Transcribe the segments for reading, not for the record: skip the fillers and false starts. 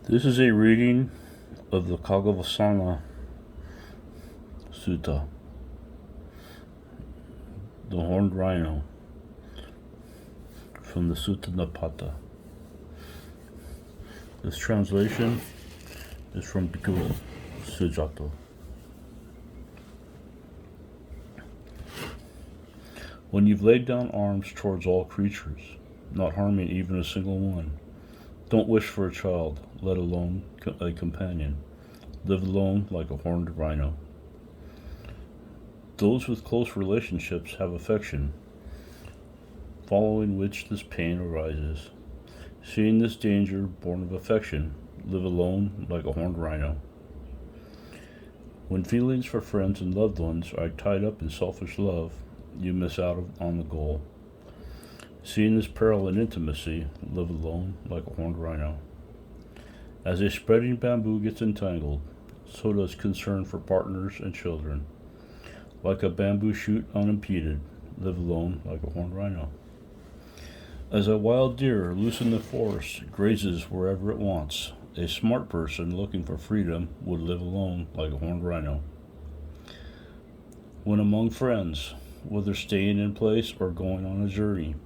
This is a reading of the Khaggavisanasutta, the horned rhino, from the Suttanipata. This translation is from Bhikkhu, Sujato. When you've laid down arms towards all creatures, not harming even a single one, don't wish for a child, let alone a companion. Live alone like a horned rhino. Those with close relationships have affection, following which this pain arises. Seeing this danger born of affection, live alone like a horned rhino. When feelings for friends and loved ones are tied up in selfish love, you miss out on the goal. Seeing this peril in intimacy, live alone like a horned rhino. As a spreading bamboo gets entangled, so does concern for partners and children. Like a bamboo shoot unimpeded, live alone like a horned rhino. As a wild deer loose in the forest grazes wherever it wants, a smart person looking for freedom would live alone like a horned rhino. When among friends, whether staying in place or going on a journey,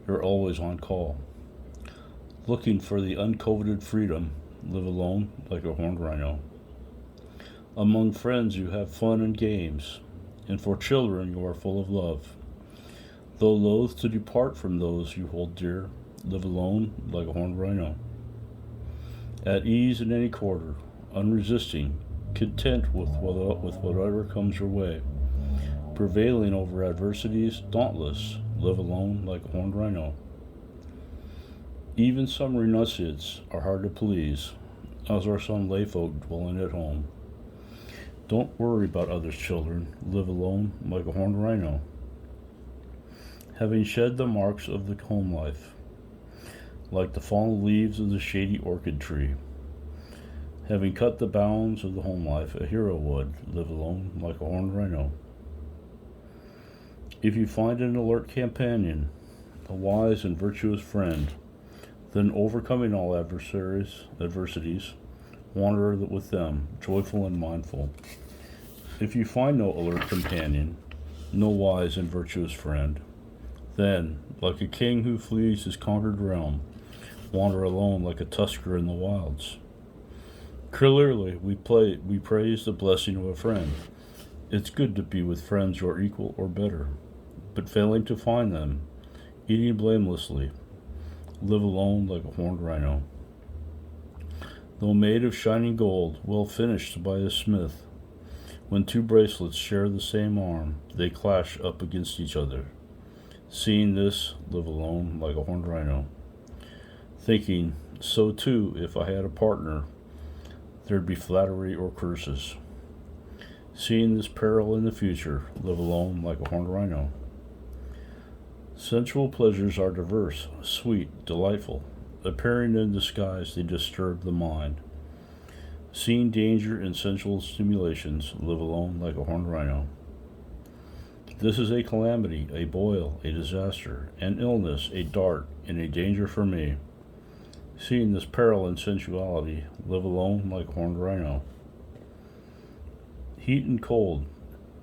you're always on call. Looking for the uncoveted freedom, live alone like a horned rhino. Among friends you have fun and games, and for children you are full of love. Though loath to depart from those you hold dear, live alone like a horned rhino. At ease in any quarter, unresisting, content with whatever comes your way, prevailing over adversities, dauntless, live alone like a horned rhino. Even some renunciates are hard to please, as are some layfolk dwelling at home. Don't worry about others' children, live alone like a horned rhino. Having shed the marks of the home life, like the fallen leaves of the shady orchid tree. Having cut the bounds of the home life, a hero would live alone like a horned rhino. If you find an alert companion, a wise and virtuous friend, then overcoming all adversities, wander with them, joyful and mindful. If you find no alert companion, no wise and virtuous friend, then, like a king who flees his conquered realm, wander alone like a tusker in the wilds. Clearly, we praise the blessing of a friend. It's good to be with friends your equal or better, but failing to find them, eating blamelessly, live alone like a horned rhino. Though made of shining gold, well finished by a smith, when two bracelets share the same arm, they clash up against each other. Seeing this, live alone like a horned rhino. Thinking, so too, if I had a partner, there'd be flattery or curses. Seeing this peril in the future, live alone like a horned rhino. Sensual pleasures are diverse, sweet, delightful. Appearing in disguise, they disturb the mind. Seeing danger in sensual stimulations, live alone like a horned rhino. This is a calamity, a boil, a disaster, an illness, a dart, and a danger for me. Seeing this peril in sensuality, live alone like a horned rhino. Heat and cold,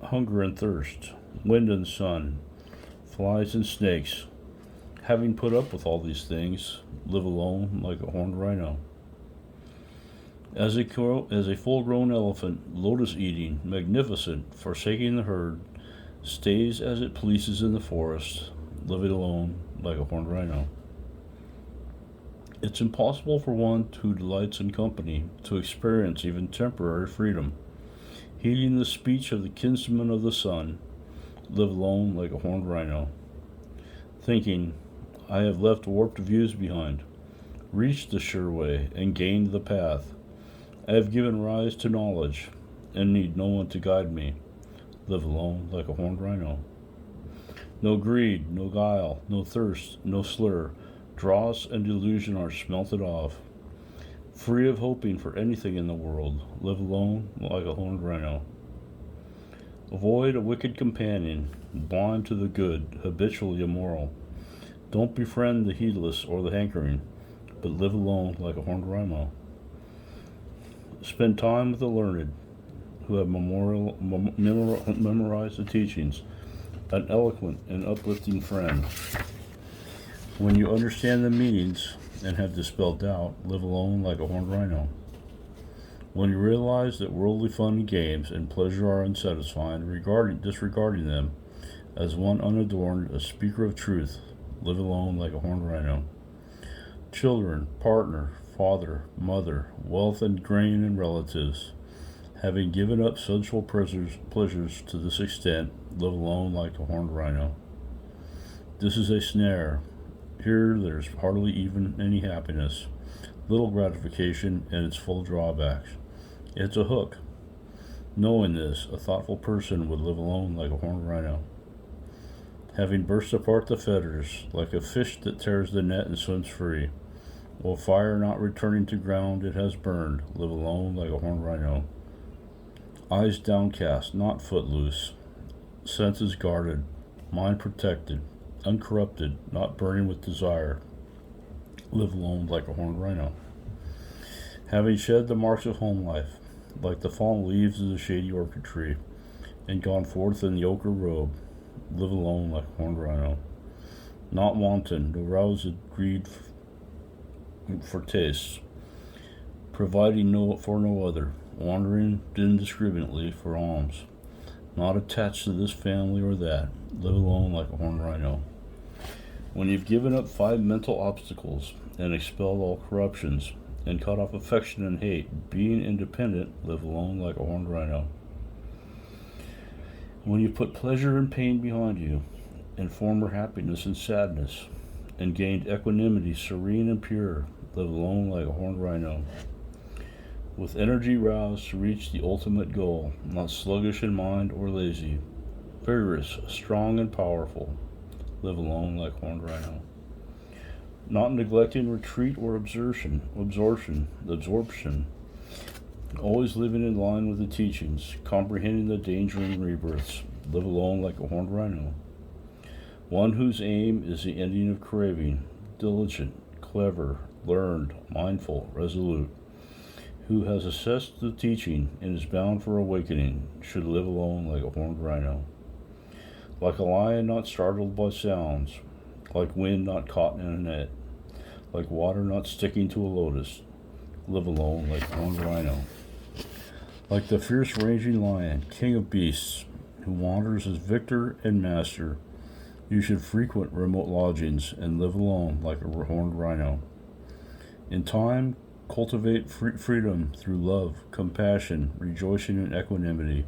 hunger and thirst, wind and sun, flies and snakes. Having put up with all these things, live alone like a horned rhino. As a full-grown elephant, lotus-eating, magnificent, forsaking the herd, stays as it pleases in the forest, living alone like a horned rhino. It's impossible for one who delights in company to experience even temporary freedom. Heeding the speech of the kinsman of the sun, live alone like a horned rhino. Thinking, I have left warped views behind, reached the sure way, and gained the path. I have given rise to knowledge, and need no one to guide me. Live alone like a horned rhino. No greed, no guile, no thirst, no slur, dross and delusion are smelted off. Free of hoping for anything in the world, live alone like a horned rhino. Avoid a wicked companion, blind to the good, habitually immoral. Don't befriend the heedless or the hankering, but live alone like a horned rhino. Spend time with the learned who have memorized the teachings, an eloquent and uplifting friend. When you understand the meanings and have dispelled doubt, live alone like a horned rhino. When you realize that worldly fun and games and pleasure are unsatisfying, disregarding them as one unadorned, a speaker of truth, live alone like a horned rhino. Children, partner, father, mother, wealth and grain and relatives, having given up sensual pleasures to this extent, live alone like a horned rhino. This is a snare. Here there's hardly even any happiness, little gratification, and it's full of drawbacks. It's a hook. Knowing this, a thoughtful person would live alone like a horned rhino. Having burst apart the fetters, like a fish that tears the net and swims free, while fire not returning to ground it has burned, live alone like a horned rhino. Eyes downcast, not footloose, senses guarded, mind protected, uncorrupted, not burning with desire, live alone like a horned rhino. Having shed the marks of home life, like the fallen leaves of the shady orchard tree, and gone forth in the ochre robe, live alone like a horned rhino. Not wanton, nor roused greed for tastes, providing for no other, wandering indiscriminately for alms, not attached to this family or that, live alone like a horned rhino. When you've given up 5 mental obstacles and expelled all corruptions and cut off affection and hate, being independent, live alone like a horned rhino. When you put pleasure and pain behind you, and former happiness and sadness, and gained equanimity serene and pure, live alone like a horned rhino. With energy roused to reach the ultimate goal, not sluggish in mind or lazy, vigorous, strong, and powerful, live alone like a horned rhino. Not neglecting retreat or absorption, always living in line with the teachings, comprehending the danger in rebirths, live alone like a horned rhino. One whose aim is the ending of craving, diligent, clever, learned, mindful, resolute, who has assessed the teaching and is bound for awakening, should live alone like a horned rhino. Like a lion not startled by sounds, like wind not caught in a net, like water not sticking to a lotus, live alone like a horned rhino. Like the fierce raging lion, king of beasts, who wanders as victor and master, you should frequent remote lodgings and live alone like a horned rhino. In time, cultivate freedom through love, compassion, rejoicing, and equanimity.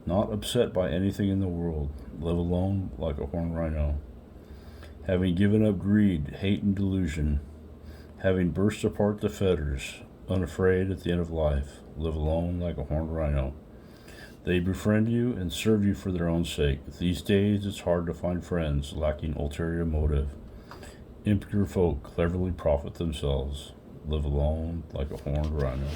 Not upset by anything in the world, live alone like a horned rhino. Having given up greed, hate, and delusion, having burst apart the fetters, unafraid at the end of life, live alone like a horned rhino. They befriend you and serve you for their own sake. These days it's hard to find friends lacking ulterior motive. Impure folk cleverly profit themselves. Live alone like a horned rhino.